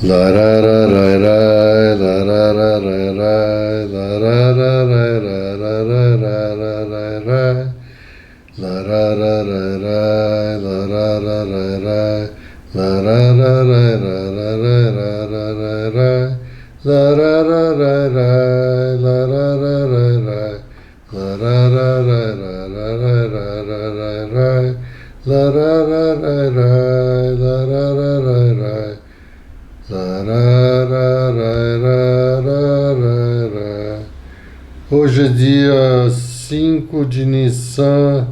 La ra ra ra ra, la ra ra ra ra, la ra ra ra ra, la ra ra ra ra ra, la ra ra ra ra, la ra ra ra ra, la ra ra ra ra, la ra ra ra ra ra, la ra ra ra ra, la ra ra ra ra, la ra ra ra ra, la ra ra ra ra ra, la ra ra ra ra, la ra ra ra ra. Hoje é dia 5 de Nissan,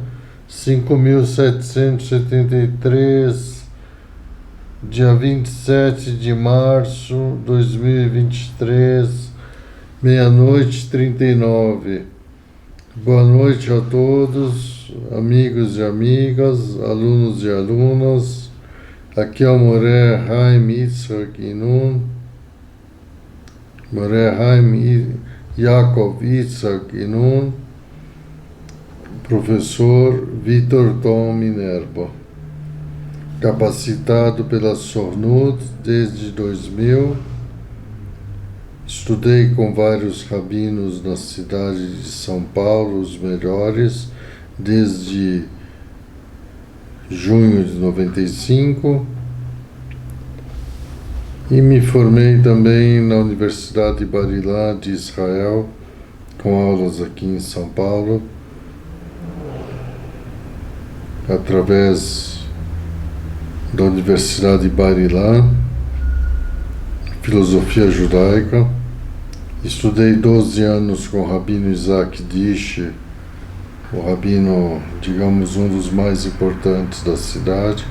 5.773, dia 27 de março de 2023, meia-noite e 39. Boa noite a todos, amigos e amigas, alunos e alunas. Aqui é o Moré Haim Yitzhak Inun, Moré Haim Yaakov Yitzhak Inun, professor Vitor Tom Minerva, capacitado pela Sornud desde 2000, estudei com vários rabinos na cidade de São Paulo, os melhores, desde junho de 95, e me formei também na Universidade Bar-Ilan de Israel, com aulas aqui em São Paulo, através da Universidade Bar-Ilan, filosofia judaica. Estudei 12 anos com o Rabino Isaac Dish, o rabino, digamos, um dos mais importantes da cidade.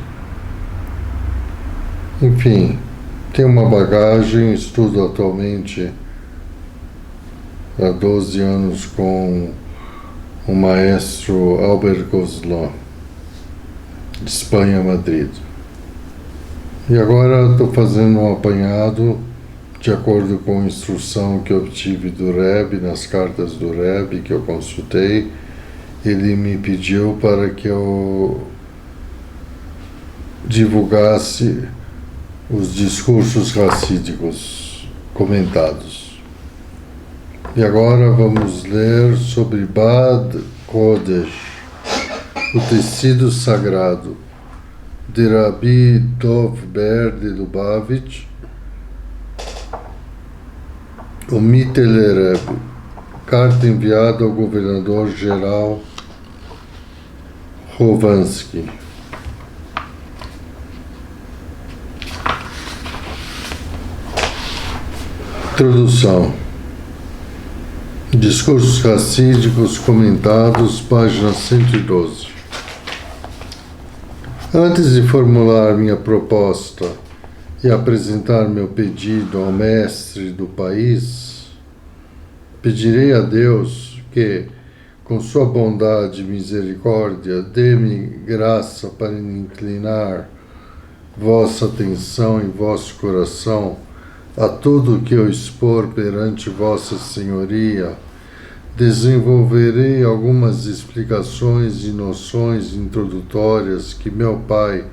Enfim, tenho uma bagagem, estudo atualmente há 12 anos com o maestro Albert Gozlan, de Espanha, Madrid. E agora estou fazendo um apanhado, de acordo com a instrução que eu obtive do Rebbe, nas cartas do Rebbe que eu consultei. Ele me pediu para que eu divulgasse os discursos racídicos comentados. E agora vamos ler sobre Bad Kodesh, o tecido sagrado, de Rabi Dov Ber de Lubavitch, o Mittler Rebbe, carta enviada ao governador-geral Rovansky. Introdução. Discursos racídicos comentados, página 112. Antes de formular minha proposta e apresentar meu pedido ao mestre do país, pedirei a Deus que, com sua bondade e misericórdia, dê-me graça para inclinar vossa atenção e vosso coração a tudo o que eu expor perante vossa senhoria. Desenvolverei algumas explicações e noções introdutórias que meu pai,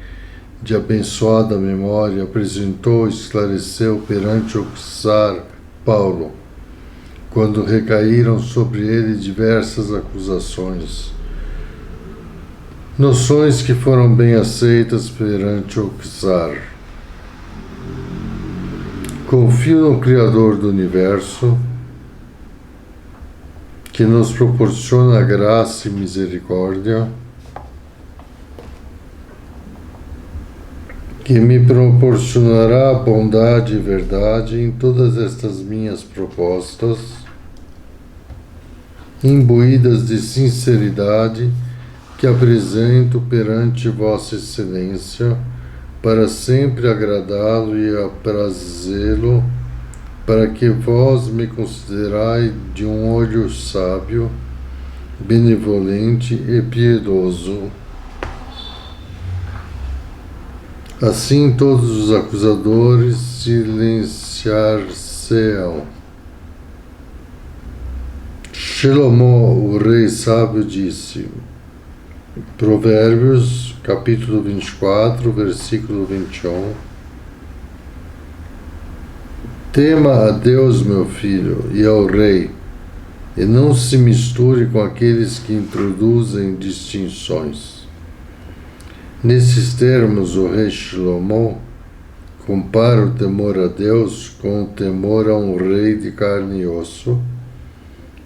de abençoada memória, apresentou e esclareceu perante o czar Paulo, quando recaíram sobre ele diversas acusações. Noções que foram bem aceitas perante o czar. Confio no Criador do Universo, que nos proporciona graça e misericórdia, que me proporcionará bondade e verdade em todas estas minhas propostas, imbuídas de sinceridade, que apresento perante Vossa Excelência, para sempre agradá-lo e aprazê-lo, para que vós me considerai de um olho sábio, benevolente e piedoso. Assim todos os acusadores silenciar-se-ão. Shlomo, o rei sábio, disse, Provérbios, capítulo 24, versículo 21, Tema a Deus, meu filho, e ao rei, e não se misture com aqueles que introduzem distinções. Nesses termos, o rei Shlomo compara o temor a Deus com o temor a um rei de carne e osso.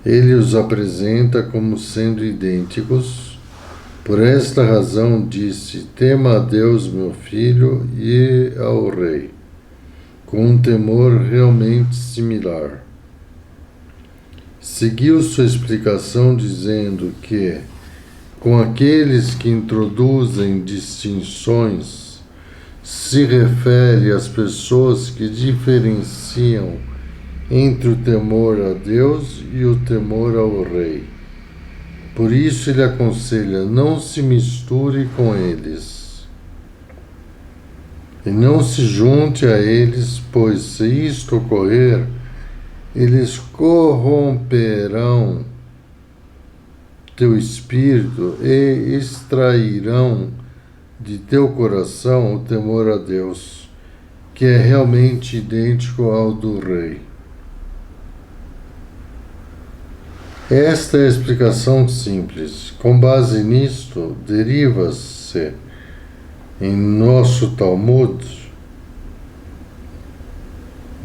Ele os apresenta como sendo idênticos. Por esta razão disse: tema a Deus, meu filho, e ao rei, com um temor realmente similar. Seguiu sua explicação dizendo que, com aqueles que introduzem distinções, se refere às pessoas que diferenciam entre o temor a Deus e o temor ao rei. Por isso ele aconselha: não se misture com eles e não se junte a eles, pois se isto ocorrer, eles corromperão teu espírito e extrairão de teu coração o temor a Deus, que é realmente idêntico ao do rei. Esta é a explicação simples. Com base nisto, deriva-se em nosso Talmud,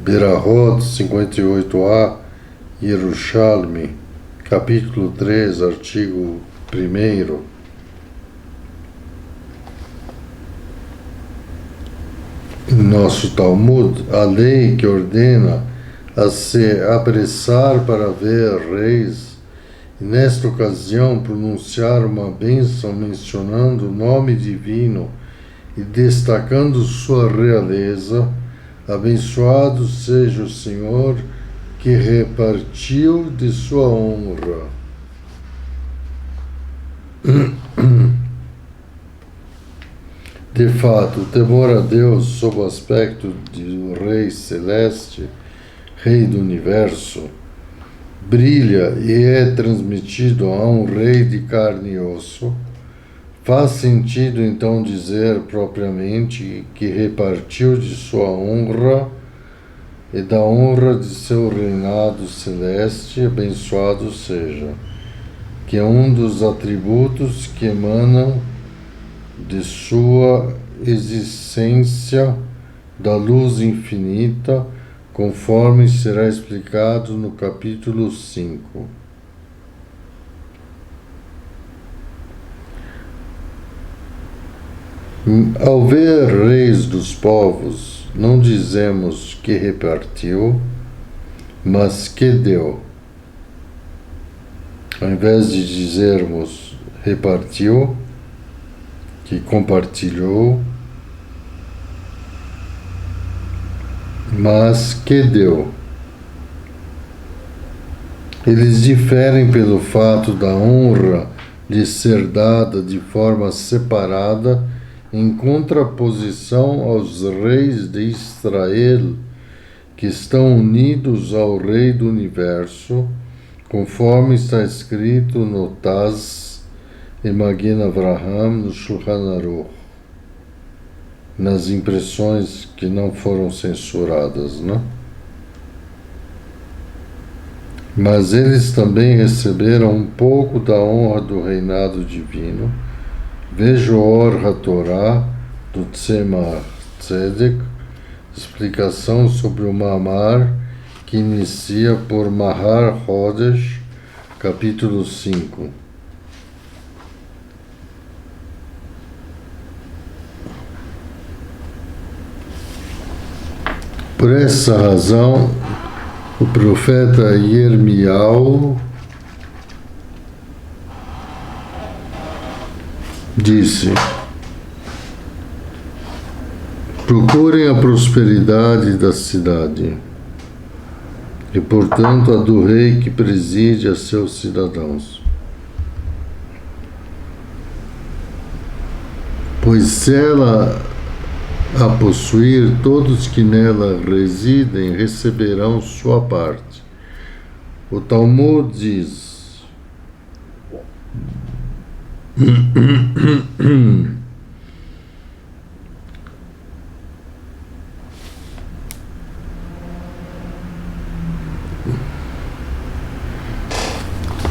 Berahot 58a, Yerushalmi, capítulo 3, artigo 1º, em nosso Talmud, a lei que ordena a se apressar para ver reis, e nesta ocasião pronunciar uma bênção mencionando o nome divino e destacando sua realeza. Abençoado seja o Senhor que repartiu de sua honra. De fato, o temor a Deus, sob o aspecto do Rei Celeste, Rei do Universo, brilha e é transmitido a um Rei de carne e osso. Faz sentido então dizer propriamente que repartiu de sua honra e da honra de seu reinado celeste, abençoado seja, que é um dos atributos que emanam de sua existência da luz infinita, conforme será explicado no capítulo 5. Ao ver reis dos povos, não dizemos que repartiu, mas que deu. Ao invés de dizermos repartiu, que compartilhou, mas que deu. Eles diferem pelo fato da honra de ser dada de forma separada, em contraposição aos reis de Israel, que estão unidos ao Rei do Universo, conforme está escrito no Taz e Magen Avraham, no Shulchan Aruch, nas impressões que não foram censuradas, né? Mas eles também receberam um pouco da honra do reinado divino. Veja o Or HaTorah, do Tzemach Tzedek, explicação sobre o Mamar, que inicia por Mahar Chodesh, capítulo 5. Por essa razão, o profeta Yirmiyahu disse: procurem a prosperidade da cidade e, portanto, a do rei que preside a seus cidadãos. Pois se ela a possuir, todos que nela residem receberão sua parte. O Talmud diz: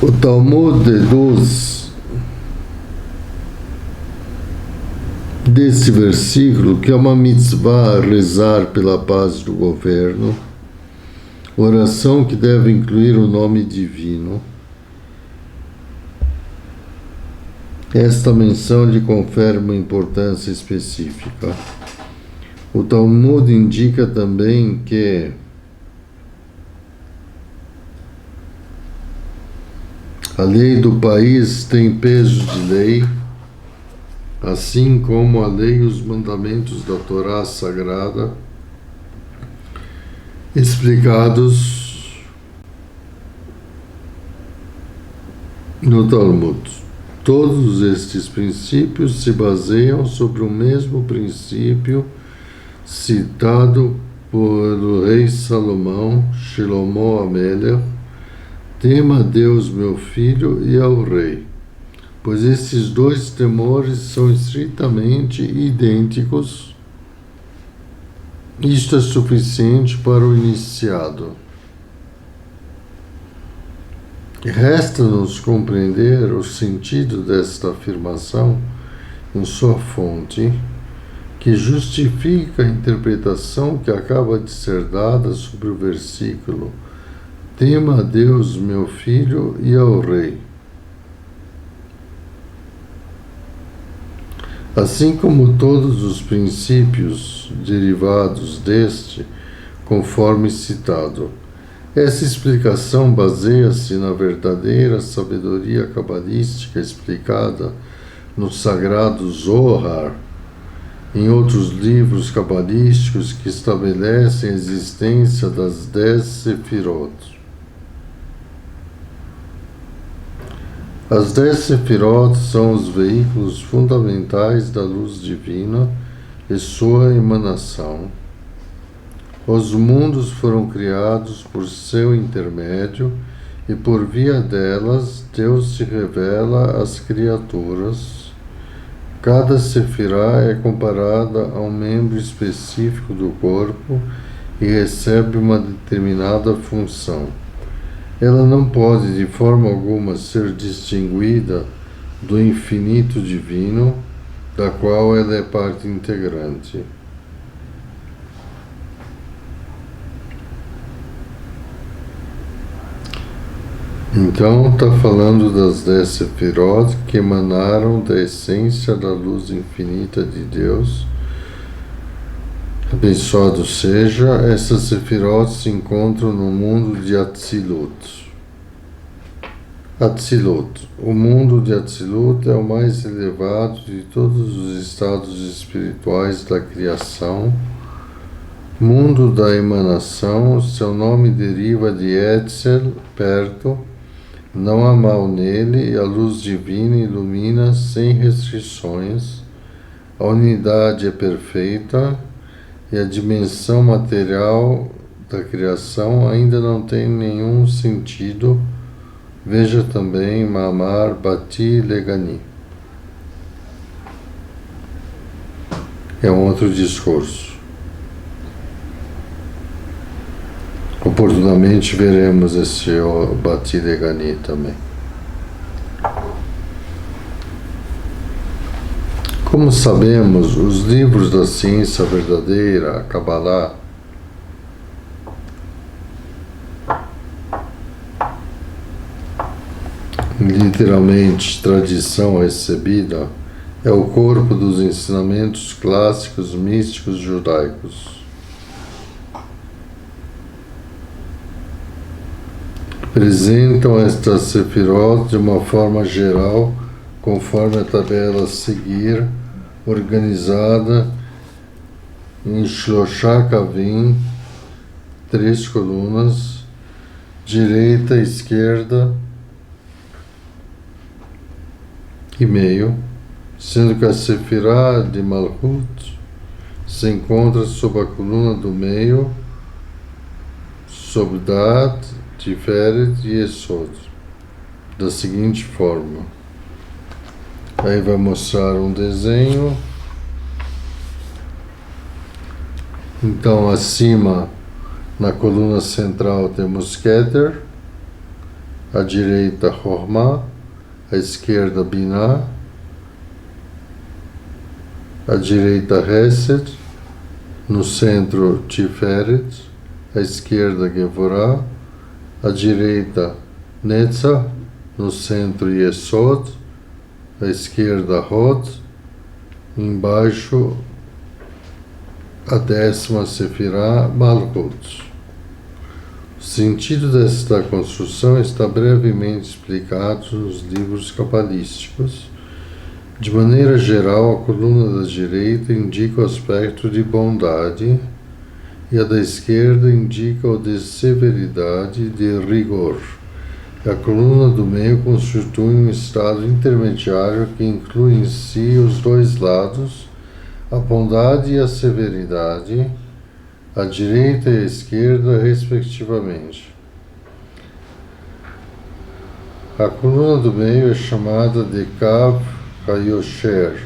O Talmud deduz desse versículo que é uma mitzvah rezar pela paz do governo, oração que deve incluir o nome divino. Esta menção lhe confere uma importância específica. O Talmud indica também que a lei do país tem peso de lei, assim como a lei e os mandamentos da Torá Sagrada, explicados no Talmud. Todos estes princípios se baseiam sobre o mesmo princípio citado pelo rei Salomão, Shlomo Amelech: tema a Deus, meu filho, e ao rei, pois esses dois temores são estritamente idênticos. Isto é suficiente para o iniciado. Resta-nos compreender o sentido desta afirmação em sua fonte, que justifica a interpretação que acaba de ser dada sobre o versículo: tema a Deus, meu filho, e ao rei. Assim como todos os princípios derivados deste, conforme citado. Essa explicação baseia-se na verdadeira sabedoria cabalística explicada no sagrado Zohar, em outros livros cabalísticos que estabelecem a existência das 10 Sefirot. As 10 Sefirot são os veículos fundamentais da luz divina e sua emanação. Os mundos foram criados por seu intermédio e por via delas Deus se revela às criaturas. Cada sefirá é comparada a um membro específico do corpo e recebe uma determinada função. Ela não pode de forma alguma ser distinguida do infinito divino, da qual ela é parte integrante. Então, está falando das 10 Sefirot que emanaram da essência da luz infinita de Deus. Abençoado seja, essas Sefirot se encontram no mundo de Atzilut. Atzilut. O mundo de Atzilut é o mais elevado de todos os estados espirituais da criação. Mundo da emanação, seu nome deriva de Etzel, perto. Não há mal nele e a luz divina ilumina sem restrições. A unidade é perfeita e a dimensão material da criação ainda não tem nenhum sentido. Veja também Mamar Bati Legani. É um outro discurso. Oportunamente veremos esse Bati Legani também. Como sabemos, os livros da ciência verdadeira, a Kabbalah, literalmente tradição recebida, é o corpo dos ensinamentos clássicos místicos judaicos. Apresentam estas Sefirot de uma forma geral, conforme a tabela a seguir, organizada em Shloshá Kavim, 3 colunas, direita, esquerda e meio, sendo que a Sefirá de Malchut se encontra sob a coluna do meio, sob Dat, Tiferet e Esod, da seguinte forma. Aí vai mostrar um desenho. Então, acima, na coluna central, temos Keter, à direita Hormá, à esquerda Biná, à direita Hesed, no centro Tiferet, à esquerda Gevorah, à direita Netzach, no centro Yesod, à esquerda Hod, embaixo a 10ª Sefirá Malchut. O sentido desta construção está brevemente explicado nos livros cabalísticos. De maneira geral, a coluna da direita indica o aspecto de bondade e a da esquerda indica o de severidade e de rigor. E a coluna do meio constitui um estado intermediário que inclui em si os dois lados, a bondade e a severidade, a direita e a esquerda, respectivamente. A coluna do meio é chamada de Kav HaYosher,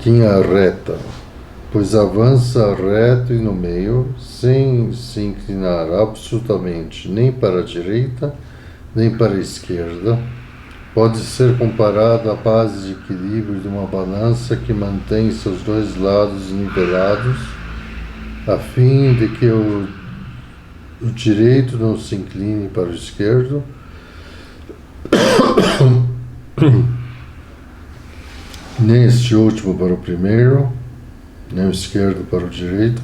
linha reta, pois avança reto e no meio, sem se inclinar absolutamente nem para a direita, nem para a esquerda. Pode ser comparada à base de equilíbrio de uma balança que mantém seus dois lados nivelados, a fim de que o direito não se incline para o esquerdo, nem este último para o primeiro, nem o esquerdo para o direito,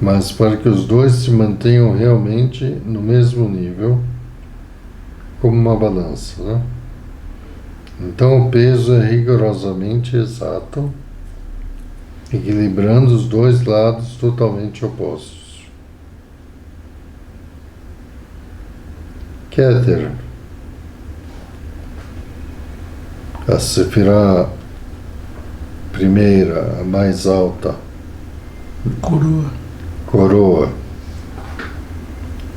mas para que os dois se mantenham realmente no mesmo nível, como uma balança, né? Então o peso é rigorosamente exato, equilibrando os dois lados totalmente opostos. Keter, a Sefirá primeira, a mais alta, coroa,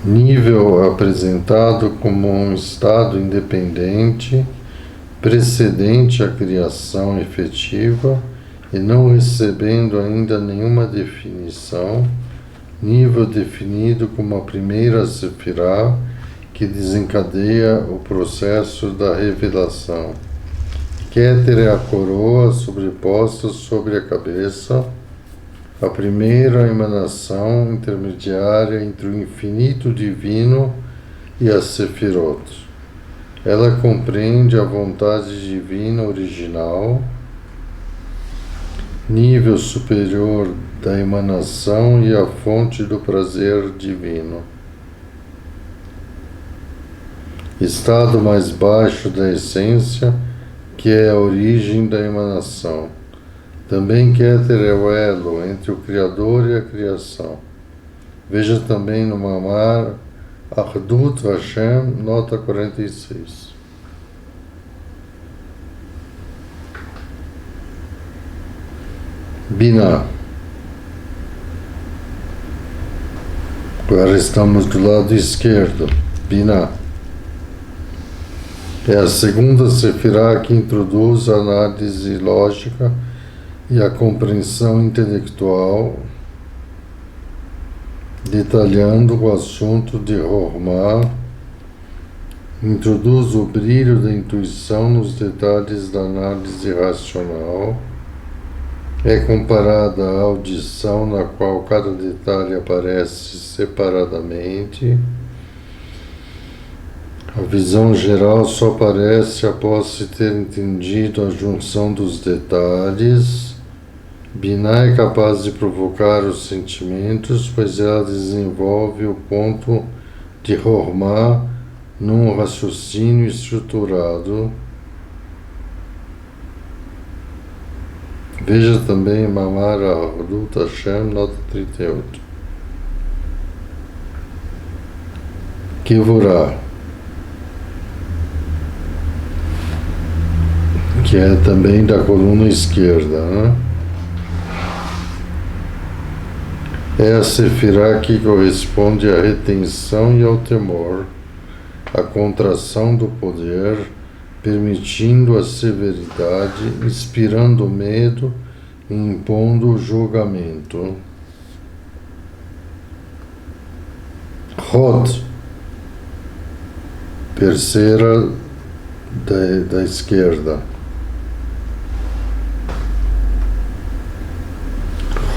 nível apresentado como um estado independente, precedente à criação efetiva e não recebendo ainda nenhuma definição, nível definido como a primeira Sefirá que desencadeia o processo da revelação. Keter é a coroa sobreposta sobre a cabeça, a primeira emanação intermediária entre o infinito divino e a Sefirot. Ela compreende a vontade divina original, nível superior da emanação e a fonte do prazer divino. Estado mais baixo da essência, que é a origem da emanação. Também Keter é o elo entre o Criador e a criação. Veja também no Mamar Achdut Hashem, nota 46. Biná. Agora estamos do lado esquerdo. Biná. É a segunda Sefirá que introduz a análise lógica e a compreensão intelectual, detalhando o assunto de Hormá, introduz o brilho da intuição nos detalhes da análise racional, é comparada à audição na qual cada detalhe aparece separadamente. A visão geral só aparece após se ter entendido a junção dos detalhes. Biná é capaz de provocar os sentimentos, pois ela desenvolve o ponto de Hormá num raciocínio estruturado. Veja também Mamar Achdut Hashem, nota 38. Gevorah, que é também da coluna esquerda, né? É a Sefirá que corresponde à retenção e ao temor, à contração do poder, permitindo a severidade, inspirando medo e impondo o julgamento. Hod, terceira da esquerda.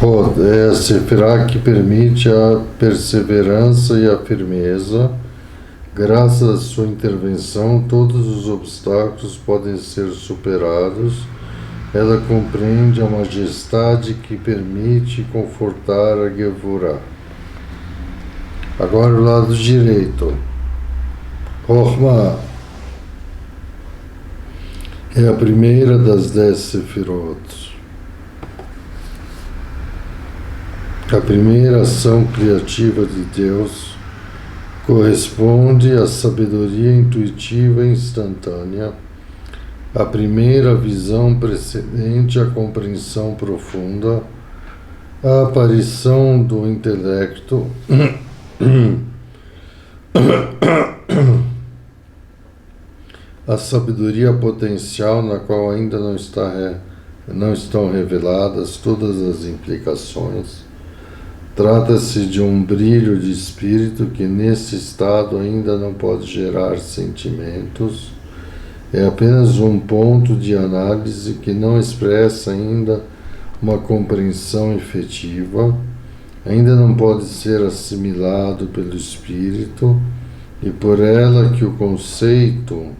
Hod é a Sefirá que permite a perseverança e a firmeza. Graças à sua intervenção, todos os obstáculos podem ser superados. Ela compreende a majestade que permite confortar a Gevurah. Agora o lado direito. Chokhmah é a primeira das 10 Sefirot. A primeira ação criativa de Deus corresponde à sabedoria intuitiva e instantânea, a primeira visão precedente à compreensão profunda, a aparição do intelecto, a sabedoria potencial na qual ainda não estão reveladas todas as implicações. Trata-se de um brilho de espírito que nesse estado ainda não pode gerar sentimentos. É apenas um ponto de análise que não expressa ainda uma compreensão efetiva, ainda não pode ser assimilado pelo espírito, e por ela que o conceito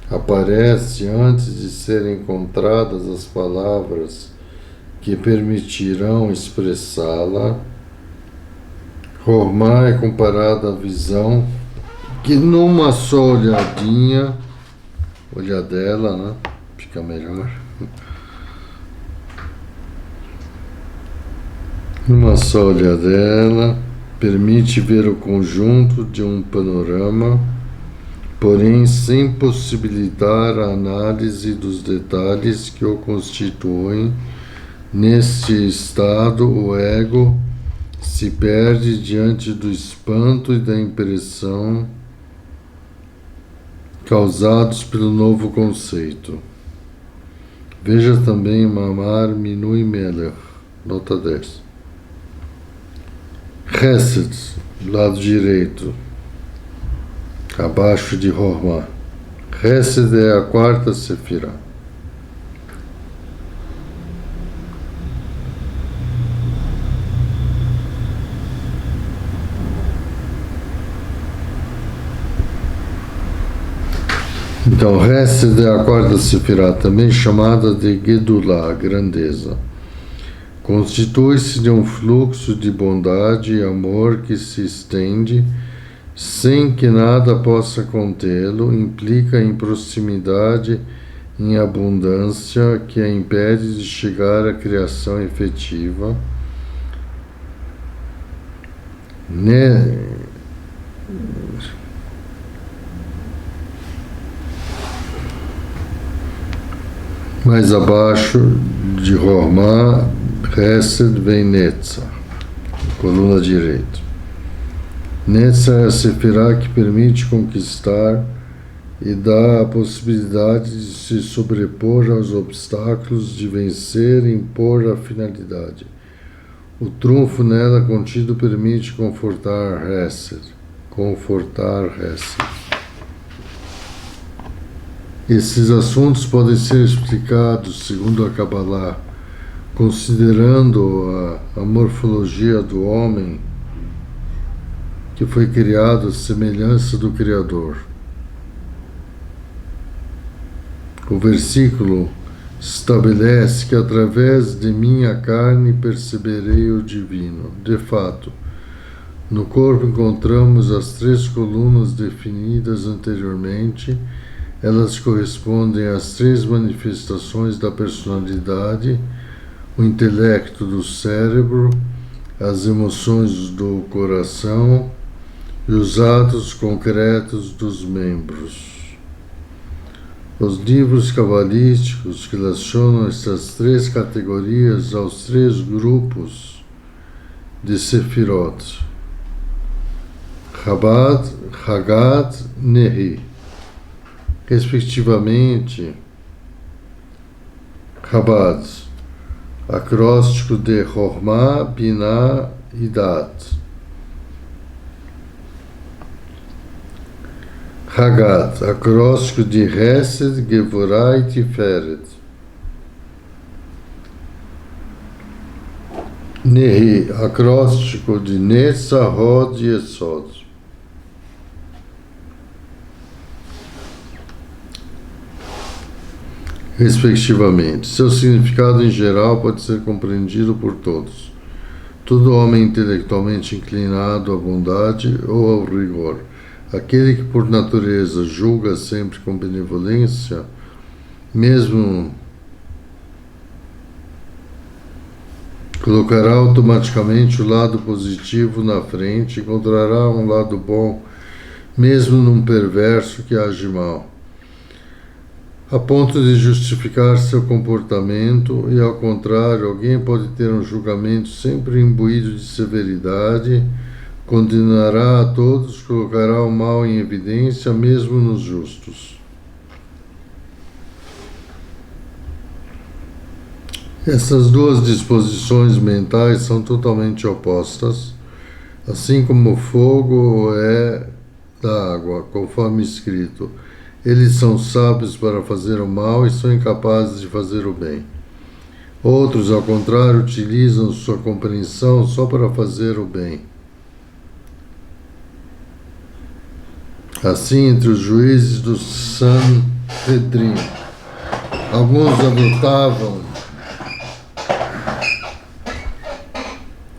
aparece antes de serem encontradas as palavras que permitirão expressá-la. Chokhmah é comparada à visão que numa só olhadela, né? Fica melhor. Numa só olhadela, permite ver o conjunto de um panorama, porém sem possibilitar a análise dos detalhes que o constituem. Neste estado, o ego se perde diante do espanto e da impressão causados pelo novo conceito. Veja também Mamar Minui Melech, nota 10. Chesed, lado direito, abaixo de Chokhmah. Chesed é a quarta Sefirá. Então, Chesed é a quarta Sefirá, também chamada de Gedulah, grandeza. Constitui-se de um fluxo de bondade e amor que se estende sem que nada possa contê-lo, implica em proximidade, em abundância, que a impede de chegar à criação efetiva. Mais abaixo de Chokhmah, Chesed vem Netzach, coluna direita. Netzach é a Sefirá que permite conquistar e dá a possibilidade de se sobrepor aos obstáculos, de vencer e impor a finalidade. O trunfo nela contido permite confortar Chesed. Esses assuntos podem ser explicados, segundo a Kabbalah, considerando a morfologia do homem que foi criado à semelhança do Criador. O versículo estabelece que através de minha carne perceberei o divino. De fato, no corpo encontramos as 3 colunas definidas anteriormente. Elas correspondem às 3 manifestações da personalidade: o intelecto do cérebro, as emoções do coração e os atos concretos dos membros. Os livros cabalísticos relacionam essas 3 categorias aos 3 grupos de Sefirot: Chabad, Hagat, Nehi. Respectivamente, Chabad, acróstico de Chokhmah, Binah e Dat. Hagat, acróstico de Hesed, Gevurah e Tiferet. Nehi, acróstico de Netza, Hod e Esod. Respectivamente. Seu significado em geral pode ser compreendido por todos. Todo homem intelectualmente inclinado à bondade ou ao rigor, aquele que por natureza julga sempre com benevolência, mesmo colocará automaticamente o lado positivo na frente e encontrará um lado bom, mesmo num perverso que age mal, a ponto de justificar seu comportamento, e ao contrário, alguém pode ter um julgamento sempre imbuído de severidade, condenará a todos, colocará o mal em evidência, mesmo nos justos. Essas duas disposições mentais são totalmente opostas, assim como o fogo é da água, conforme escrito. Eles são sábios para fazer o mal e são incapazes de fazer o bem. Outros, ao contrário, utilizam sua compreensão só para fazer o bem. Assim, entre os juízes do Sanhedrin, alguns adotavam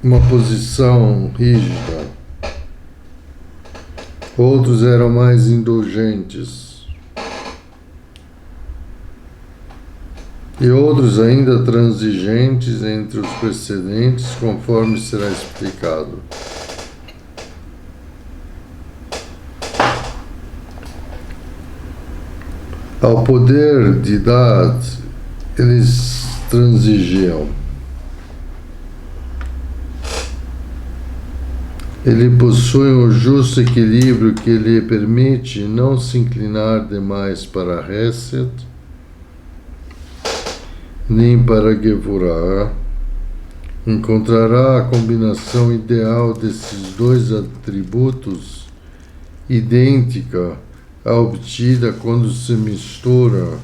uma posição rígida, outros eram mais indulgentes, e outros ainda transigentes entre os precedentes, conforme será explicado. Ao poder de Da'at, eles transigiam. Ele possui um justo equilíbrio que lhe permite não se inclinar demais para Hesed, nem para Gevurah. Encontrará a combinação ideal desses dois atributos, idêntica à obtida quando se mistura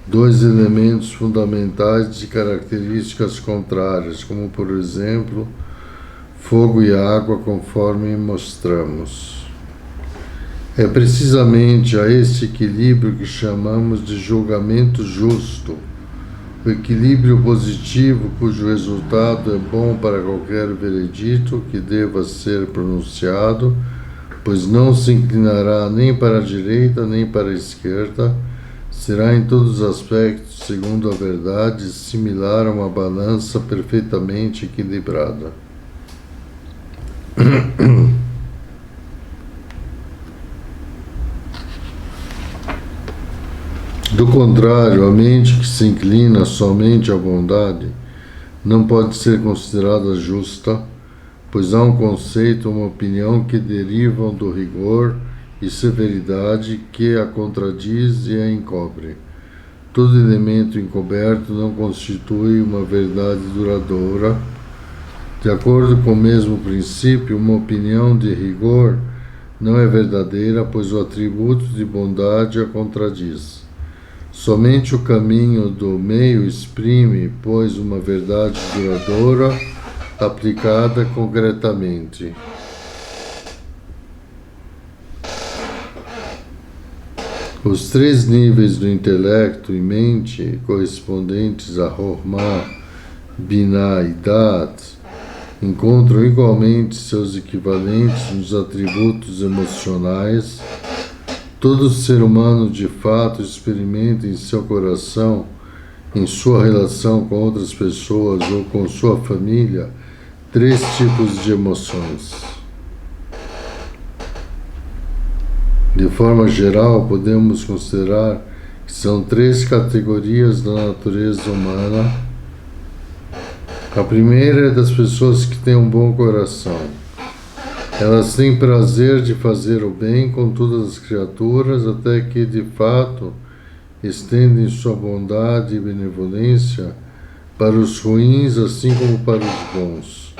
dois elementos fundamentais de características contrárias, como, por exemplo, fogo e água, conforme mostramos. É precisamente a esse equilíbrio que chamamos de julgamento justo, o equilíbrio positivo cujo resultado é bom para qualquer veredito que deva ser pronunciado, pois não se inclinará nem para a direita nem para a esquerda, será em todos os aspectos, segundo a verdade, similar a uma balança perfeitamente equilibrada. Do contrário, a mente que se inclina somente à bondade não pode ser considerada justa, pois há um conceito, uma opinião que derivam do rigor e severidade que a contradiz e a encobre. Todo elemento encoberto não constitui uma verdade duradoura. De acordo com o mesmo princípio, uma opinião de rigor não é verdadeira, pois o atributo de bondade a contradiz. Somente o caminho do meio exprime, pois, uma verdade duradoura aplicada concretamente. Os três níveis do intelecto e mente, correspondentes a Chokhmah, Binah e Da'at, encontram igualmente seus equivalentes nos atributos emocionais. Todo ser humano de fato experimenta em seu coração, em sua relação com outras pessoas ou com sua família, três tipos de emoções. De forma geral, podemos considerar que são três categorias da natureza humana. A primeira é das pessoas que têm um bom coração. Elas têm prazer de fazer o bem com todas as criaturas, até que, de fato, estendem sua bondade e benevolência para os ruins, assim como para os bons.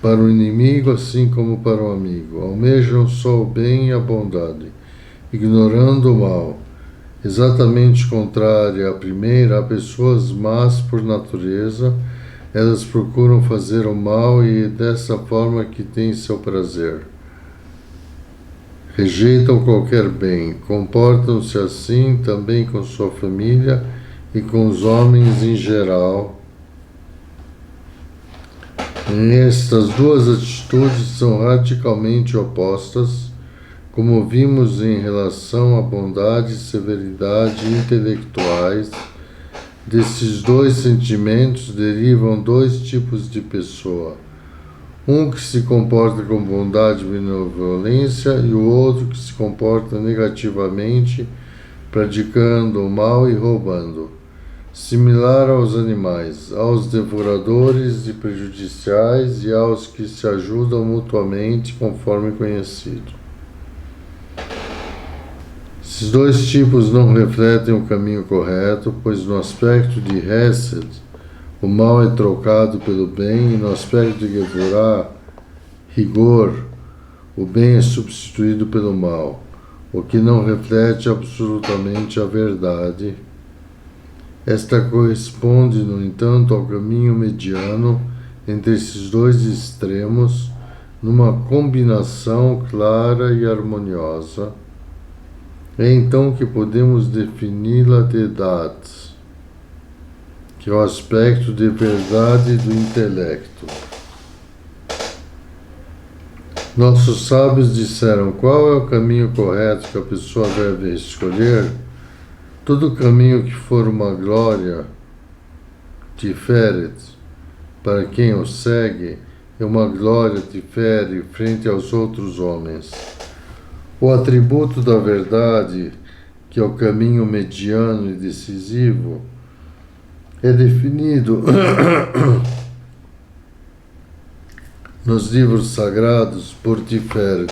para o inimigo assim como para o amigo. Almejam só o bem e a bondade, ignorando o mal. Exatamente contrária à primeira, há pessoas más por natureza. Elas procuram fazer o mal e dessa forma que têm seu prazer. Rejeitam qualquer bem, comportam-se assim também com sua família e com os homens em geral. Estas duas atitudes são radicalmente opostas, como vimos em relação à bondade e severidade intelectuais. Desses dois sentimentos derivam dois tipos de pessoa. Um que se comporta com bondade e benevolência e o outro que se comporta negativamente, praticando o mal e roubando. Similar aos animais, aos devoradores e prejudiciais e aos que se ajudam mutuamente, conforme conhecido. Esses dois tipos não refletem o caminho correto, pois no aspecto de Hesed, o mal é trocado pelo bem, e no aspecto de Gevurah, rigor, o bem é substituído pelo mal, o que não reflete absolutamente a verdade. Esta corresponde, no entanto, ao caminho mediano entre esses dois extremos, numa combinação clara e harmoniosa. É então que podemos defini-la de Dat, que é o aspecto de verdade do intelecto. Nossos sábios disseram: qual é o caminho correto que a pessoa deve escolher? Todo caminho que for uma glória, Tiferet, para quem o segue, é uma glória Tiferet frente aos outros homens. O atributo da verdade, que é o caminho mediano e decisivo, é definido nos livros sagrados por Tiferet.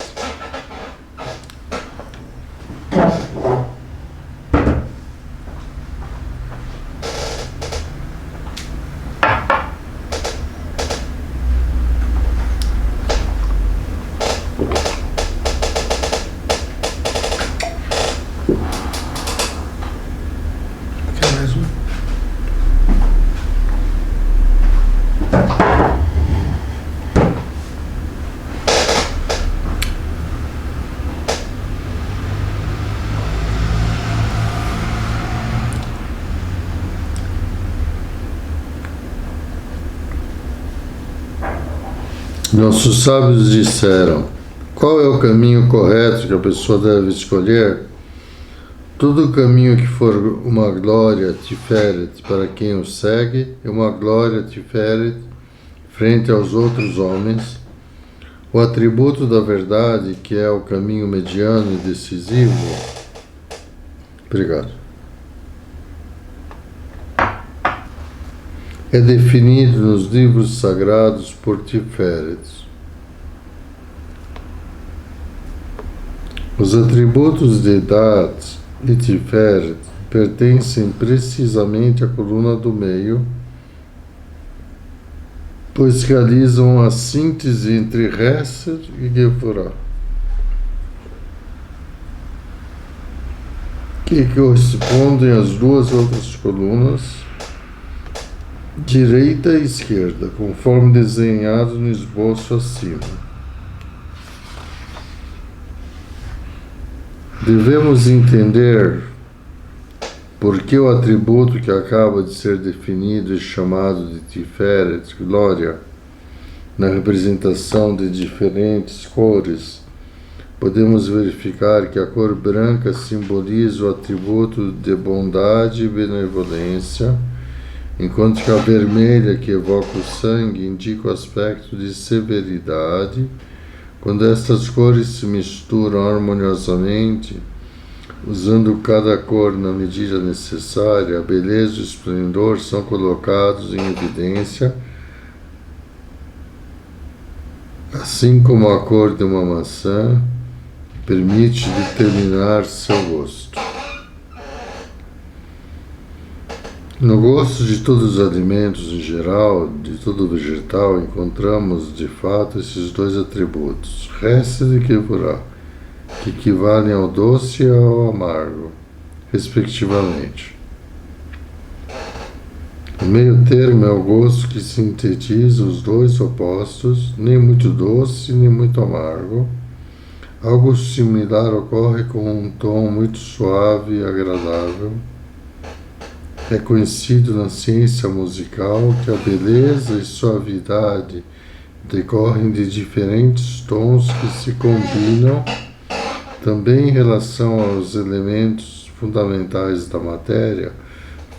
Nossos sábios disseram: qual é o caminho correto que a pessoa deve escolher? Todo caminho que for uma glória Tiferet para quem o segue é uma glória Tiferet frente aos outros homens. O atributo da verdade, que é o caminho mediano e decisivo. Obrigado. É definido nos livros sagrados por Tiferet. Os atributos de Dat e Tiferet pertencem precisamente à coluna do meio, pois realizam a síntese entre Hesed e Gevurah, que correspondem às duas outras colunas, direita e esquerda, conforme desenhado no esboço acima. Devemos entender por que o atributo que acaba de ser definido é chamado de Tiferet, glória, na representação de diferentes cores. Podemos verificar que a cor branca simboliza o atributo de bondade e benevolência, enquanto que a vermelha, que evoca o sangue, indica o aspecto de severidade. Quando estas cores se misturam harmoniosamente, usando cada cor na medida necessária, a beleza e o esplendor são colocados em evidência, assim como a cor de uma maçã permite determinar seu gosto. No gosto de todos os alimentos em geral, de todo vegetal, encontramos de fato esses dois atributos, Hesed e Gevurah, que equivalem ao doce e ao amargo, respectivamente. O meio termo é o gosto que sintetiza os dois opostos, nem muito doce nem muito amargo. Algo similar ocorre com um tom muito suave e agradável. É conhecido na ciência musical que a beleza e suavidade decorrem de diferentes tons que se combinam. Também em relação aos elementos fundamentais da matéria,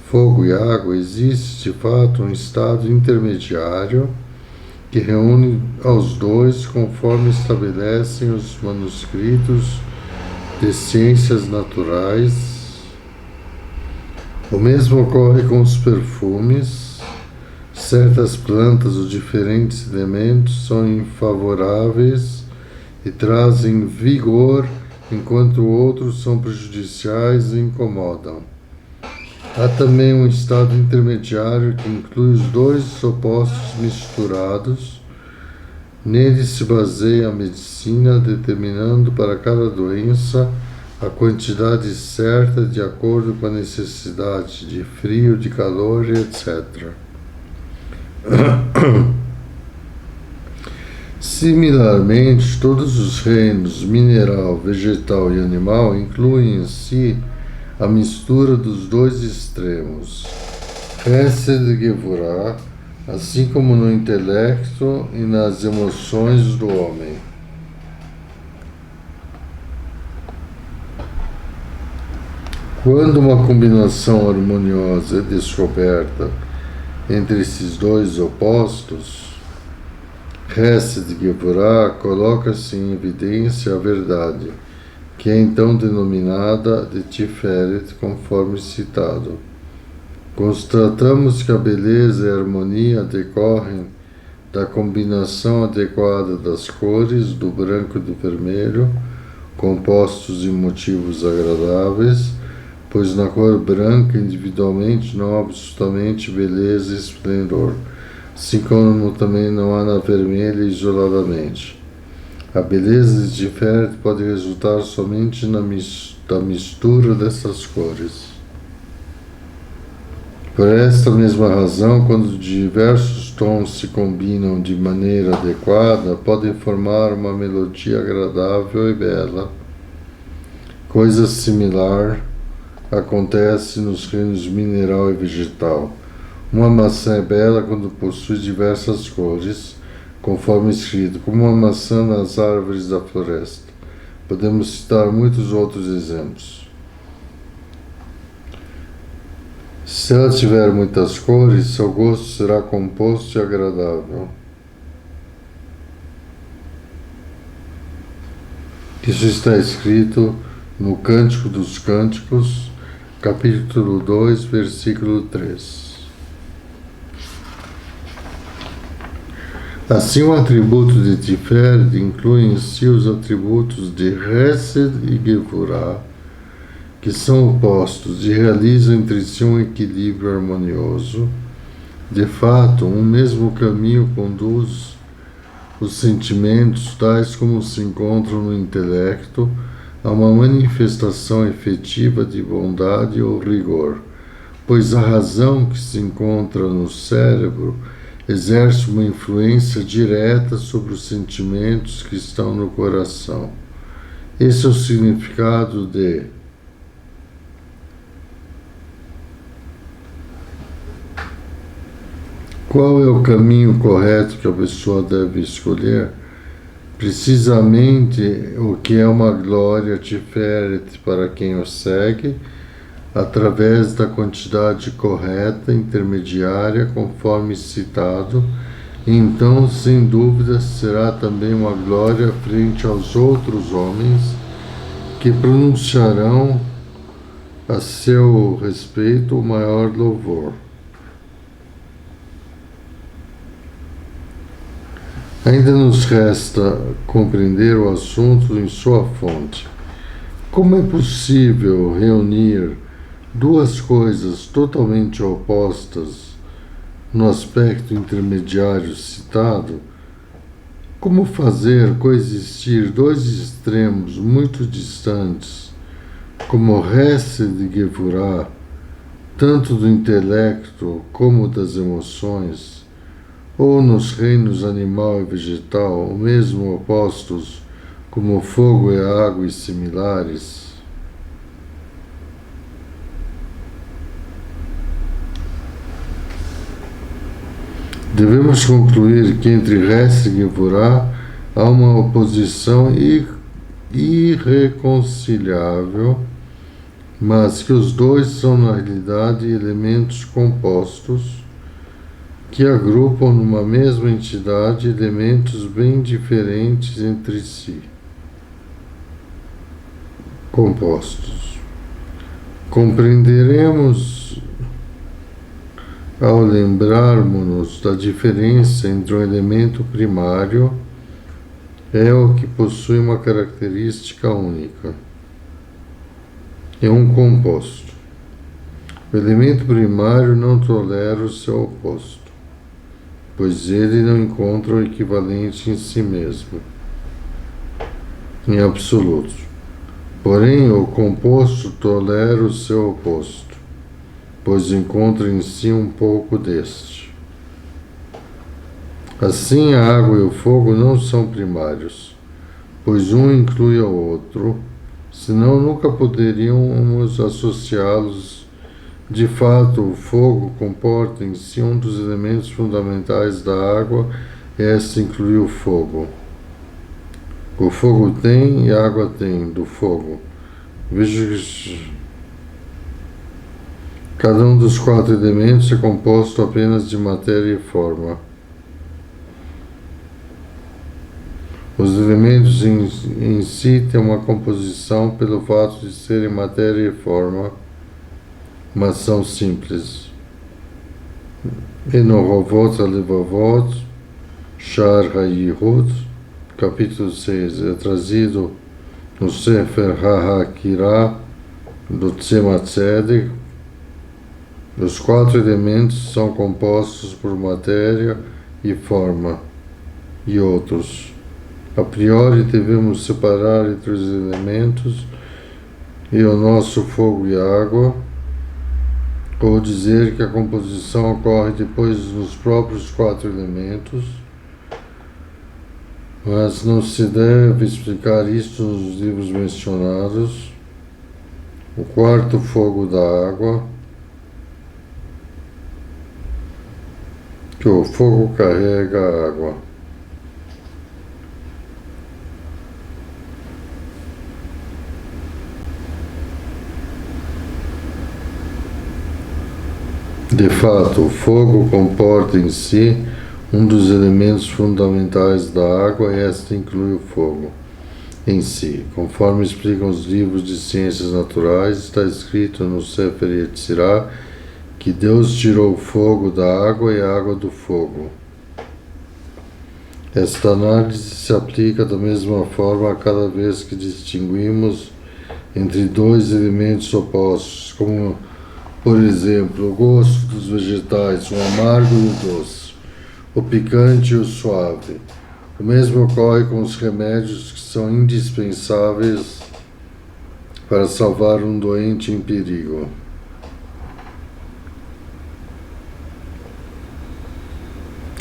fogo e água, existe de fato um estado intermediário que reúne aos dois conforme estabelecem os manuscritos de ciências naturais. O mesmo ocorre com os perfumes. Certas plantas ou diferentes elementos são infavoráveis e trazem vigor, enquanto outros são prejudiciais e incomodam. Há também um estado intermediário que inclui os dois opostos misturados. Nele se baseia a medicina, determinando para cada doença a quantidade certa de acordo com a necessidade de frio, de calor, etc. Similarmente, todos os reinos mineral, vegetal e animal incluem em si a mistura dos dois extremos, Hesed e Gevurah, assim como no intelecto e nas emoções do homem. Quando uma combinação harmoniosa é descoberta entre esses dois opostos, Hesed e Gevurah, coloca-se em evidência a verdade, que é então denominada de Tiferet, conforme citado. Constatamos que a beleza e a harmonia decorrem da combinação adequada das cores, do branco e do vermelho, compostos de motivos agradáveis, pois na cor branca individualmente não há absolutamente beleza e esplendor, assim como também não há na vermelha isoladamente. A beleza de Tiferet pode resultar somente da mistura dessas cores. Por esta mesma razão, quando diversos tons se combinam de maneira adequada, podem formar uma melodia agradável e bela. Coisa similar acontece nos reinos mineral e vegetal. Uma maçã é bela quando possui diversas cores, conforme escrito, como uma maçã nas árvores da floresta. Podemos citar muitos outros exemplos. Se ela tiver muitas cores, seu gosto será composto e agradável. Isso está escrito no Cântico dos Cânticos, capítulo 2, versículo 3. Assim, o atributo de Tiferet inclui em si os atributos de Hesed e Gevurah, que são opostos e realizam entre si um equilíbrio harmonioso. De fato, um mesmo caminho conduz os sentimentos, tais como se encontram no intelecto, a uma manifestação efetiva de bondade ou rigor, pois a razão que se encontra no cérebro exerce uma influência direta sobre os sentimentos que estão no coração. Esse é o significado de qual é o caminho correto que a pessoa deve escolher? Precisamente o que é uma glória Tiferet para quem o segue, através da quantidade correta, intermediária, conforme citado, e então, sem dúvida, será também uma glória frente aos outros homens que pronunciarão a seu respeito o maior louvor. Ainda nos resta compreender o assunto em sua fonte. Como é possível reunir duas coisas totalmente opostas no aspecto intermediário citado, como fazer coexistir dois extremos muito distantes, como Hesed e Gevurah, tanto do intelecto como das emoções, ou nos reinos animal e vegetal, ou mesmo opostos, como fogo e água e similares? Devemos concluir que entre Hesed e Gevurah há uma oposição irreconciliável, mas que os dois são na realidade elementos compostos que agrupam numa mesma entidade elementos bem diferentes entre si. Compostos. Compreenderemos ao lembrarmos-nos da diferença entre um elemento primário é o que possui uma característica única. É um composto. O elemento primário não tolera o seu oposto, pois ele não encontra o equivalente em si mesmo, em absoluto. Porém, o composto tolera o seu oposto, pois encontra em si um pouco deste. Assim, a água e o fogo não são primários, pois um inclui ao outro, senão nunca poderíamos associá-los. De fato, o fogo comporta em si um dos elementos fundamentais da água, e este inclui o fogo. O fogo tem e a água tem do fogo. Veja que cada um dos quatro elementos é composto apenas de matéria e forma. Os elementos em si têm uma composição pelo fato de serem matéria e forma, mas são simples. Enohovot Alevavot, Shar HaYihud, capítulo 6, é trazido no Sefer HaHakirah do Tzemach Tzedek. Os quatro elementos são compostos por matéria e forma, e outros. A priori, devemos separar entre os elementos e o nosso fogo e água, ou dizer que a composição ocorre depois nos próprios quatro elementos, mas não se deve explicar isto nos livros mencionados. O quarto fogo da água, que o fogo carrega a água. De fato, o fogo comporta em si um dos elementos fundamentais da água, e esta inclui o fogo em si. Conforme explicam os livros de ciências naturais, está escrito no Sefer Yetzirah que Deus tirou o fogo da água e a água do fogo. Esta análise se aplica da mesma forma a cada vez que distinguimos entre dois elementos opostos, como, por exemplo, o gosto dos vegetais, o amargo e o doce, o picante e o suave. O mesmo ocorre com os remédios que são indispensáveis para salvar um doente em perigo.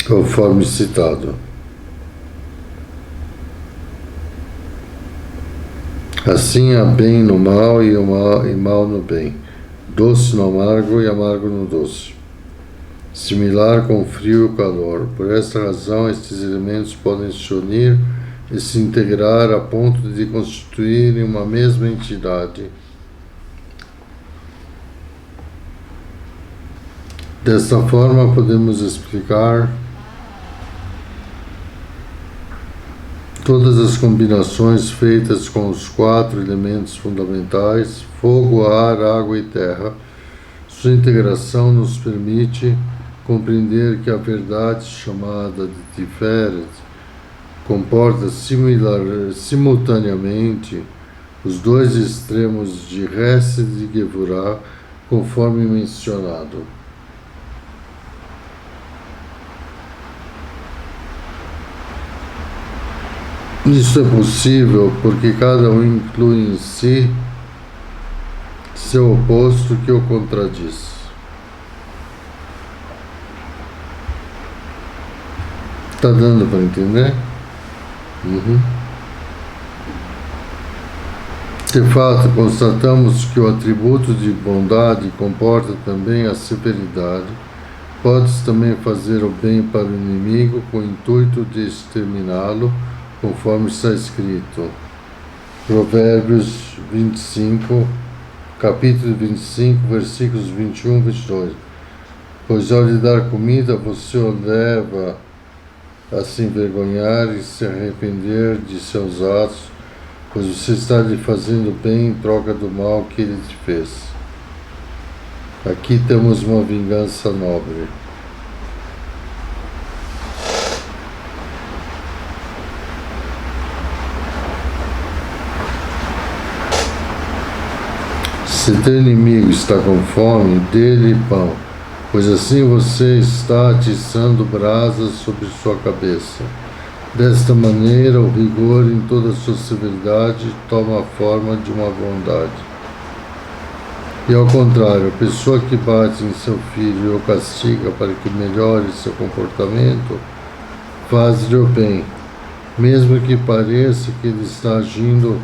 Conforme citado. Assim há bem no mal e mal no bem, doce no amargo e amargo no doce. Similar com o frio e o calor. Por esta razão, estes elementos podem se unir e se integrar a ponto de constituírem uma mesma entidade. Desta forma, podemos explicar todas as combinações feitas com os quatro elementos fundamentais, fogo, ar, água e terra. Sua integração nos permite compreender que a verdade chamada de Tiferet comporta simultaneamente os dois extremos de Hesed e Gevurah, conforme mencionado. Isso é possível porque cada um inclui em si seu oposto que o contradiz. Tá dando para entender? De fato, constatamos que o atributo de bondade comporta também a severidade. Podes também fazer o bem para o inimigo com o intuito de exterminá-lo, conforme está escrito. Provérbios 25, capítulo 25, versículos 21 e 22. Pois ao lhe dar comida, você o leva a se envergonhar e se arrepender de seus atos, pois você está lhe fazendo bem em troca do mal que ele te fez. Aqui temos uma vingança nobre. Se teu inimigo está com fome, dê-lhe pão, pois assim você está atiçando brasas sobre sua cabeça. Desta maneira, o rigor em toda a sua severidade toma a forma de uma bondade. E ao contrário, a pessoa que bate em seu filho e o castiga para que melhore seu comportamento, faz-lhe o bem, mesmo que pareça que ele está agindo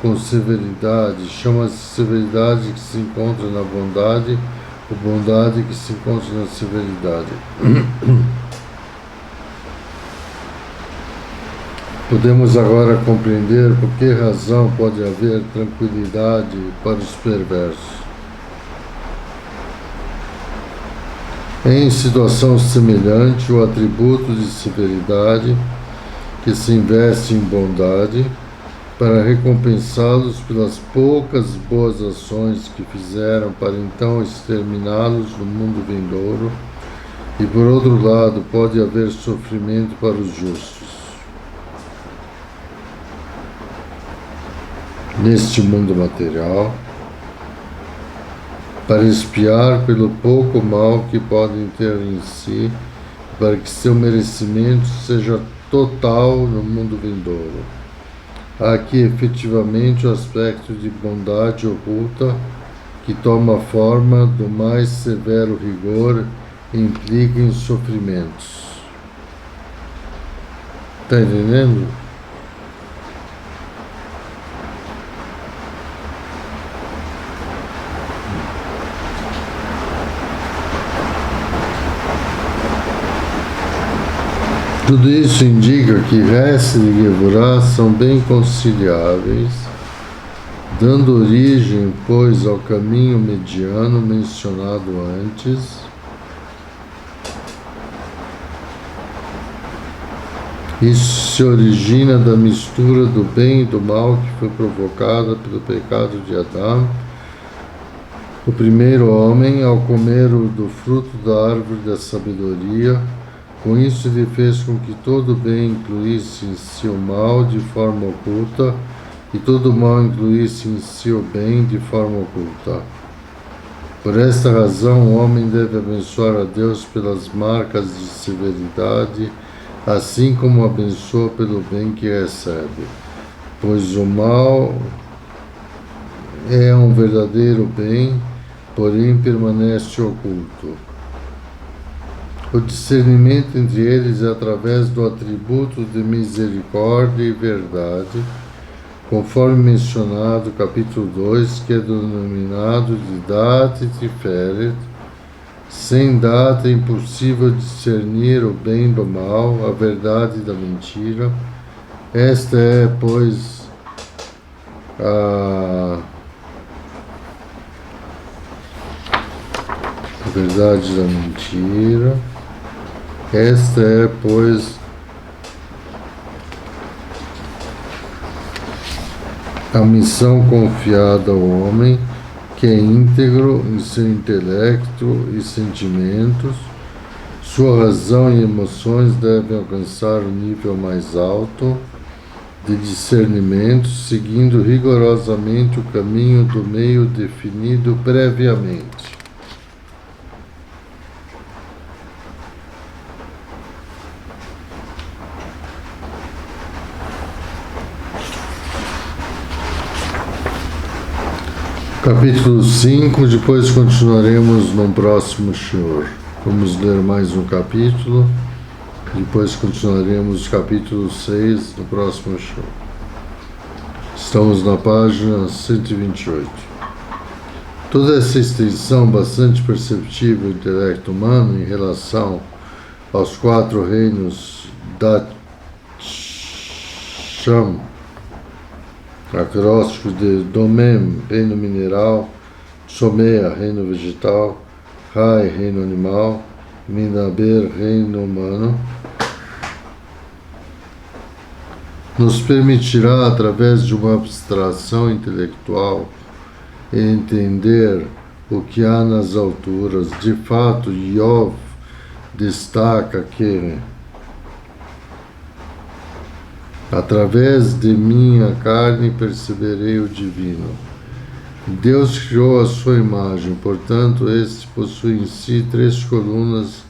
com severidade. Chama-se severidade que se encontra na bondade, ou bondade que se encontra na severidade. Podemos agora compreender por que razão pode haver tranquilidade para os perversos. Em situação semelhante, o atributo de severidade, que se investe em bondade, para recompensá-los pelas poucas boas ações que fizeram para então exterminá-los no mundo vindouro, e por outro lado pode haver sofrimento para os justos. Neste mundo material, para expiar pelo pouco mal que podem ter em si, para que seu merecimento seja total no mundo vindouro. Há aqui efetivamente o aspecto de bondade oculta que toma a forma do mais severo rigor e implica em sofrimentos. Está entendendo? Tudo isso indica que Hesed e Gevurah são bem conciliáveis, dando origem, pois, ao caminho mediano mencionado antes. Isso se origina da mistura do bem e do mal que foi provocada pelo pecado de Adão, o primeiro homem, ao comer do fruto da árvore da sabedoria. Com isso, ele fez com que todo bem incluísse em si o mal de forma oculta e todo mal incluísse em si o bem de forma oculta. Por esta razão, o homem deve abençoar a Deus pelas marcas de severidade, assim como abençoa pelo bem que recebe, pois o mal é um verdadeiro bem, porém permanece oculto. O discernimento entre eles é através do atributo de misericórdia e verdade, conforme mencionado no capítulo 2, que é denominado de Data e Tiferet. Sem data é impossível discernir o bem do mal, a verdade da mentira. Esta é, pois, a verdade da mentira. Esta é, pois, a missão confiada ao homem, que é íntegro em seu intelecto e sentimentos. Sua razão e emoções devem alcançar o nível mais alto de discernimento, seguindo rigorosamente o caminho do meio definido previamente. Capítulo 5, depois continuaremos no próximo shiur. Vamos ler mais um capítulo, depois continuaremos capítulo 6 no próximo shiur. Estamos na página 128. Toda essa extensão bastante perceptível do intelecto humano em relação aos 4 reinos Sham, acróstico de Domem, reino mineral, Shomea, reino vegetal, Rai, reino animal, Minaber, reino humano, nos permitirá, através de uma abstração intelectual, entender o que há nas alturas. De fato, Yov destaca que através de minha carne perceberei o divino. Deus criou a sua imagem, portanto, este possui em si 3 colunas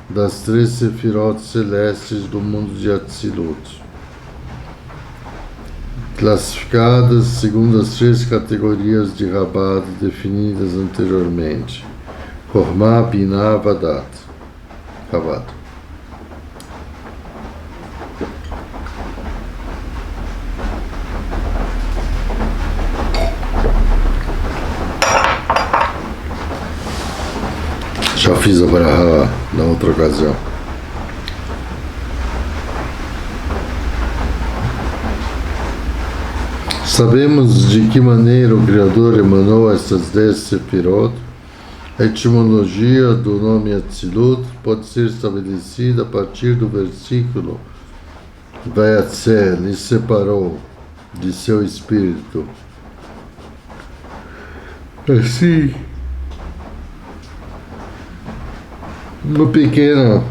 das 3 sefirot celestes do mundo de Atzilut, classificadas segundo as 3 categorias de Rabad definidas anteriormente: Chokhmah, Binah, Vadat. Rabad. Já fiz a Barahá na outra ocasião. Sabemos de que maneira o Criador emanou essas 10 Sefirot. A etimologia do nome Atzilut pode ser estabelecida a partir do versículo Vayatze, lhe separou de seu espírito. Assim, uma pequena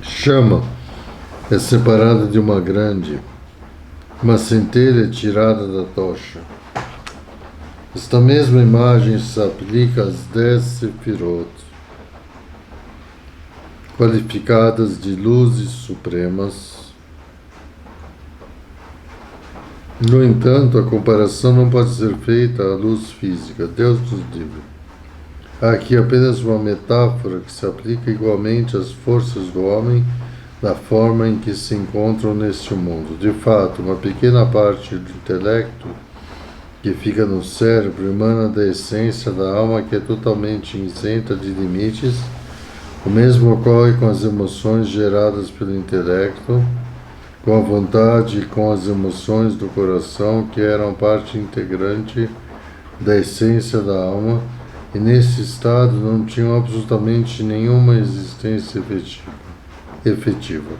chama é separada de uma grande, uma centelha é tirada da tocha. Esta mesma imagem se aplica às 10 Sefirot, qualificadas de luzes supremas. No entanto, a comparação não pode ser feita à luz física. Deus nos livre. Há aqui apenas uma metáfora que se aplica igualmente às forças do homem da forma em que se encontram neste mundo. De fato, uma pequena parte do intelecto que fica no cérebro emana da essência da alma, que é totalmente isenta de limites. O mesmo ocorre com as emoções geradas pelo intelecto, com a vontade e com as emoções do coração, que eram parte integrante da essência da alma, e nesse estado não tinham absolutamente nenhuma existência efetiva.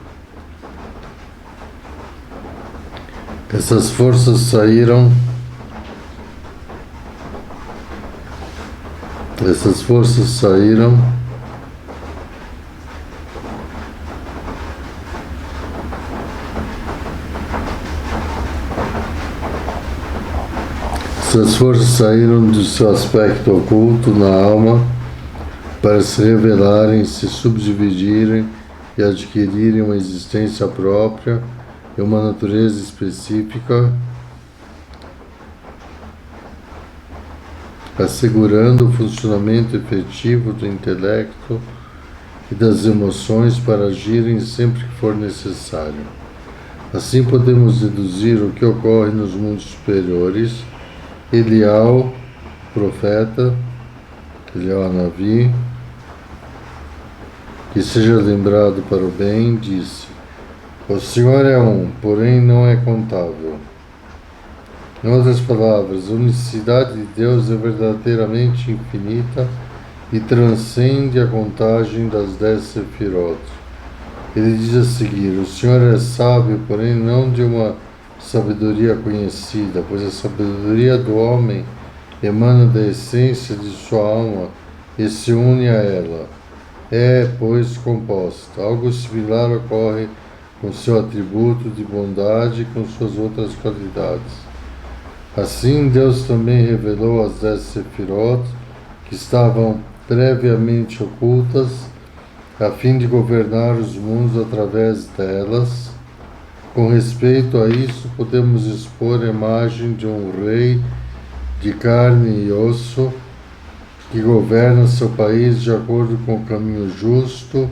Essas forças saíram Essas forças saíram do seu aspecto oculto na alma para se revelarem, se subdividirem e adquirirem uma existência própria e uma natureza específica, assegurando o funcionamento efetivo do intelecto e das emoções para agirem sempre que for necessário. Assim podemos deduzir o que ocorre nos mundos superiores. Elial, profeta, Elial Hanavi, que seja lembrado para o bem, disse: o Senhor é um, porém não é contável. Em outras palavras, a unicidade de Deus é verdadeiramente infinita e transcende a contagem das 10 Sefirot. Ele diz a seguir: o Senhor é sábio, porém não de uma sabedoria conhecida, pois a sabedoria do homem emana da essência de sua alma e se une a ela. É, pois, composta. Algo similar ocorre com seu atributo de bondade e com suas outras qualidades. Assim, Deus também revelou as 10 Sefirot, que estavam previamente ocultas, a fim de governar os mundos através delas. Com respeito a isso, podemos expor a imagem de um rei de carne e osso, que governa seu país de acordo com o caminho justo,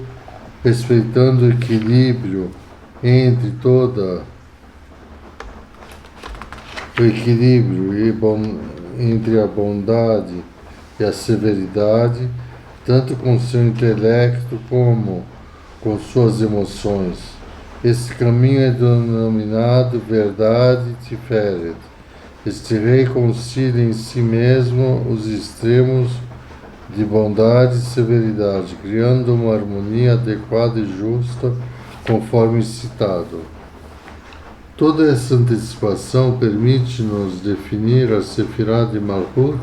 respeitando o equilíbrio entre entre a bondade e a severidade, tanto com seu intelecto como com suas emoções. Esse caminho é denominado verdade Tiferet. Este rei concilia em si mesmo os extremos de bondade e severidade, criando uma harmonia adequada e justa, conforme citado. Toda essa antecipação permite-nos definir a Sefirá de Malchut,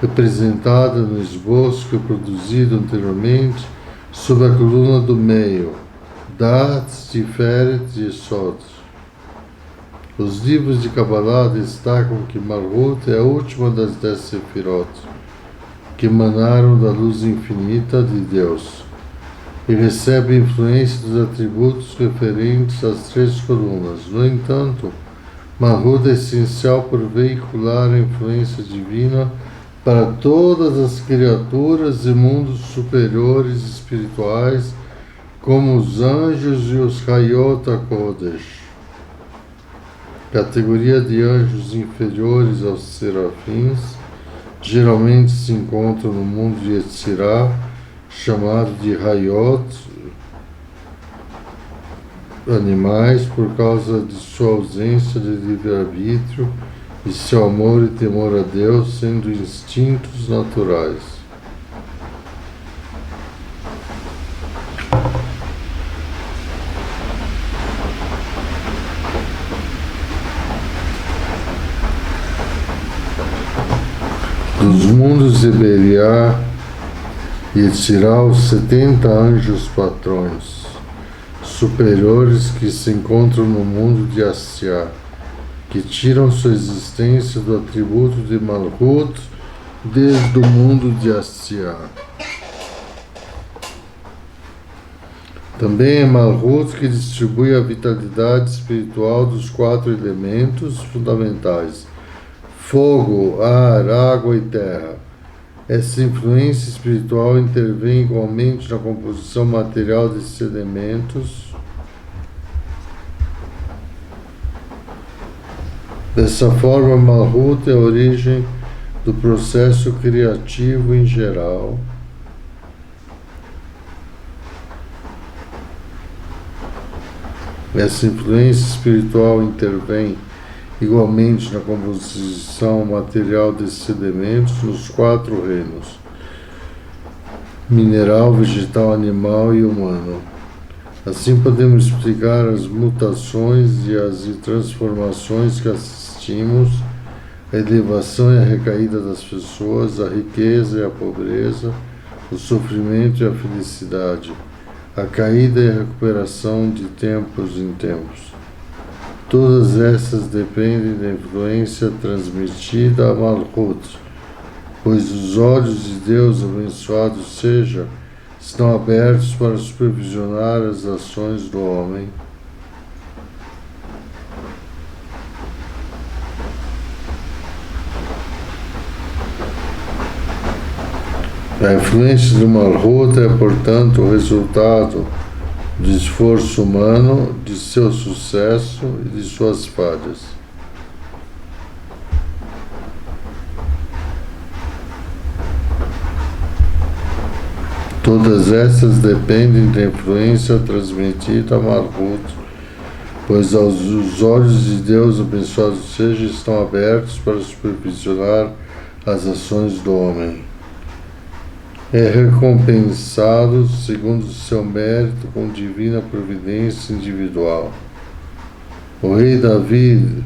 representada no esboço que é produzido anteriormente sob a coluna do meio, Dat, Tiferet e Yesod. Os livros de Kabbalah destacam que Malchut é a última das 10 Sefirot, que emanaram da luz infinita de Deus, e recebe influência dos atributos referentes às 3 colunas. No entanto, Malchut é essencial por veicular a influência divina para todas as criaturas e mundos superiores espirituais, como os anjos e os Hayot HaKodesh, categoria de anjos inferiores aos serafins, geralmente se encontram no mundo de Yetzirah, chamado de Hayot, animais, por causa de sua ausência de livre-arbítrio e seu amor e temor a Deus, sendo instintos naturais. Dos mundos de Beriá e Yetzirah, os 70 anjos patrões superiores que se encontram no mundo de Asiá, que tiram sua existência do atributo de Malchut desde o mundo de Asiá. Também é Malchut que distribui a vitalidade espiritual dos 4 elementos fundamentais: fogo, ar, água e terra. Essa influência espiritual intervém igualmente na composição material desses elementos. Dessa forma, Malchut é a origem do processo criativo em geral. Essa influência espiritual intervém igualmente na composição material desses elementos nos 4 reinos: mineral, vegetal, animal e humano. Assim podemos explicar as mutações e as transformações que assistimos, a elevação e a recaída das pessoas, a riqueza e a pobreza, o sofrimento e a felicidade, a caída e a recuperação de tempos em tempos. Todas essas dependem da influência transmitida a Malchut, pois os olhos de Deus, abençoado seja, estão abertos para supervisionar as ações do homem. A influência de Malchut é, portanto, o resultado do esforço humano, de seu sucesso e de suas falhas. Todas essas dependem da influência transmitida a Malchut, pois os olhos de Deus, abençoado seja, estão abertos para supervisionar as ações do homem. É recompensado segundo o seu mérito com divina providência individual. O rei Davi,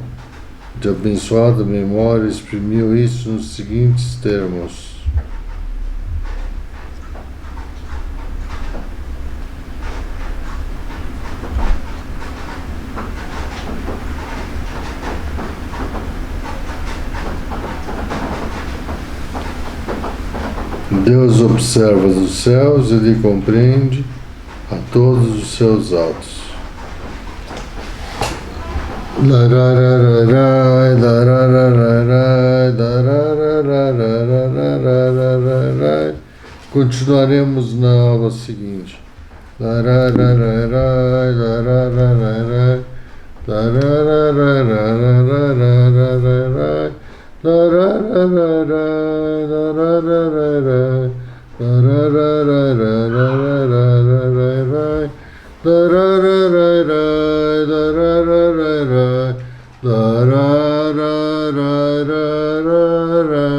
de abençoada memória, exprimiu isso nos seguintes termos: Deus observa dos céus, Ele compreende a todos os seus atos. La ra ra ra ra, la ra ra ra ra, la ra ra ra ra ra ra ra ra ra ra. Continuaremos na aula seguinte. La ra ra ra ra, la ra ra ra ra, la ra ra ra ra ra ra ra ra ra ra, la ra ra ra ra, la ra ra ra ra, la ra ra ra ra ra ra ra ra ra ra, la ra ra ra ra, la ra ra ra ra. La ra ra ra ra ra ra